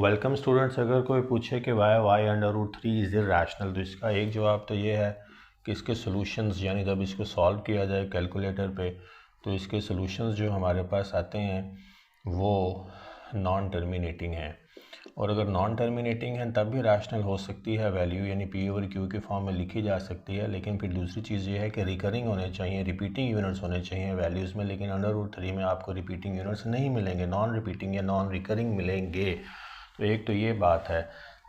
Welcome students. अगर कोई पूछे कि why under root three is irrational, तो इसका एक जवाब तो ये है कि इसके सॉल्यूशंस, यानी जब इसको सॉल्व किया जाए कैलकुलेटर पे तो इसके सॉल्यूशंस जो हमारे पास आते हैं वो नॉन टर्मिनेटिंग हैं। और अगर नॉन टर्मिनेटिंग है तब भी रैशनल हो सकती है वैल्यू, यानी पी ओवर क्यू के फॉर्म में लिखी जा सकती है। लेकिन फिर दूसरी चीज़ ये है कि रिकरिंग होने चाहिए, रिपीटिंग यूनिट्स होने चाहिए वैल्यूज़ में। लेकिन अंडर रूट थ्री में आपको रिपीटिंग यूनिट्स नहीं मिलेंगे, नॉन रिपीटिंग या नॉन रिकरिंग मिलेंगे। तो एक तो ये बात है।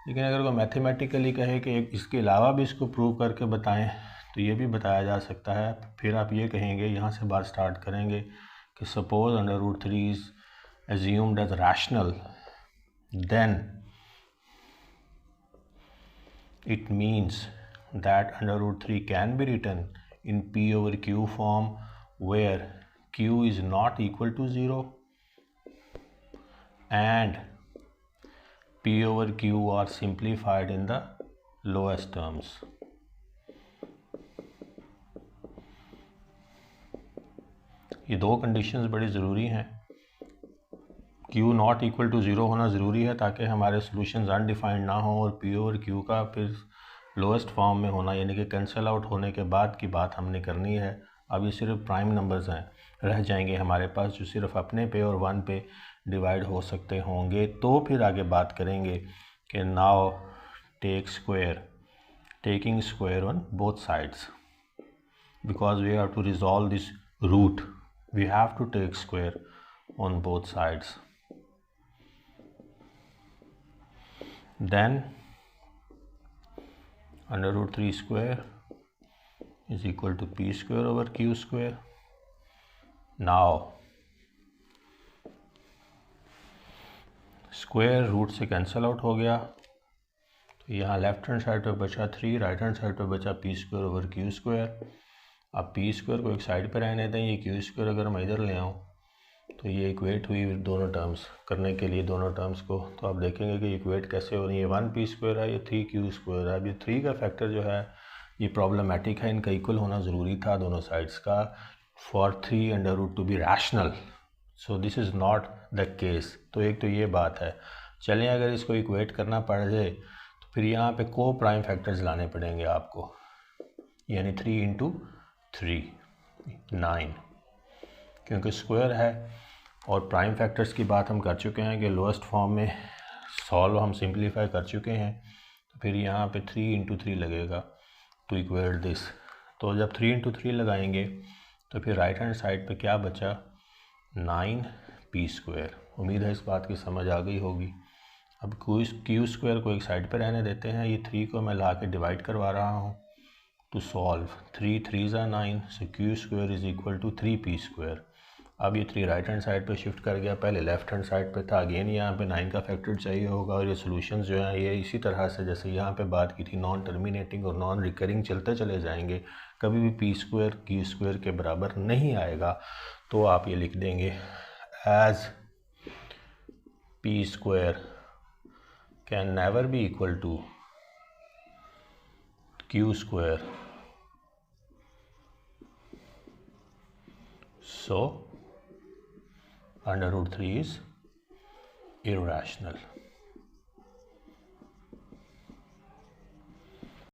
लेकिन अगर कोई मैथमेटिकली कहे कि इसके अलावा भी इसको प्रूव करके बताएं तो ये भी बताया जा सकता है। फिर आप ये कहेंगे, यहाँ से बात स्टार्ट करेंगे कि suppose under root three is assumed as rational, then it means that under root 3 can be written in p over q form where q is not equal to 0 and p over q are simplified in the lowest terms. ये दो conditions बड़ी ज़रूरी हैं। Q not equal to zero होना ज़रूरी है ताकि हमारे सॉल्यूशंस अनडिफाइंड ना हो, और P ओवर Q का फिर लोएस्ट फॉर्म में होना, यानी कि कैंसिल आउट होने के बाद की बात हमने करनी है। अब ये सिर्फ प्राइम नंबर्स हैं, रह जाएंगे हमारे पास जो सिर्फ अपने पे और वन पे डिवाइड हो सकते होंगे। तो फिर आगे बात करेंगे कि now take square, taking square on both sides, because we have to resolve this root, we have to take square on both sides. Then under root 3 square is equal to p square over q square. Now square root से cancel out हो गया, तो यहाँ left hand side पे बचा 3, right hand side पे बचा P square over Q square. अब पी स्क्वायर को एक साइड पे रहने दें, ये क्यू स्क्वायर अगर मैं इधर ले आऊँ तो ये इक्वेट हुई दोनों टर्म्स करने के लिए, दोनों टर्म्स को। तो आप देखेंगे कि इक्वेट कैसे हो रही है, 1 पी स्क्वायर है, ये 3 क्यू स्क्वायर है। अब ये 3 का फैक्टर जो है ये प्रॉब्लमेटिक है, इनका इक्वल होना ज़रूरी था दोनों साइड्स का for 3 under root to be rational. So this is not the case. तो एक तो ये बात है। चलें, अगर इसको इक्वेट करना पड़ जाए तो फिर यहाँ पे को प्राइम फैक्टर्स लाने पड़ेंगे आपको, यानी 3 इंटू 3 9, क्योंकि स्क्वायर है। और प्राइम फैक्टर्स की बात हम कर चुके हैं कि लोएस्ट फॉर्म में सॉल्व हम सिंप्लीफाई कर चुके हैं। तो फिर यहाँ पे 3 इंटू 3 लगेगा टू इक्वेट दिस। तो जब 3 इंटू 3 लगाएंगे तो फिर राइट हैंड साइड पे क्या बचा, 9 पी स्क्वायर। उम्मीद है इस बात की समझ आ गई होगी। अब क्यू स्क्वायर को एक साइड पे रहने देते हैं, ये 3 को मैं ला के डिवाइड करवा रहा हूँ टू सॉल्व। 3 3 ज़ा 9, so q square is equal to 3 p square. अब ये 3 राइट हैंड साइड पे शिफ्ट कर गया, पहले लेफ्ट हैंड साइड पे था। अगेन यहाँ पे 9 का फैक्टर चाहिए होगा, और ये सॉल्यूशंस जो हैं ये इसी तरह से जैसे यहाँ पे बात की थी नॉन टर्मिनेटिंग और नॉन रिकरिंग चलते चले जाएंगे, कभी भी पी स्क्वायर क्यू स्क्वायर के बराबर नहीं आएगा। तो आप ये लिख देंगे as P square can never be equal to Q square, so under root 3 is irrational.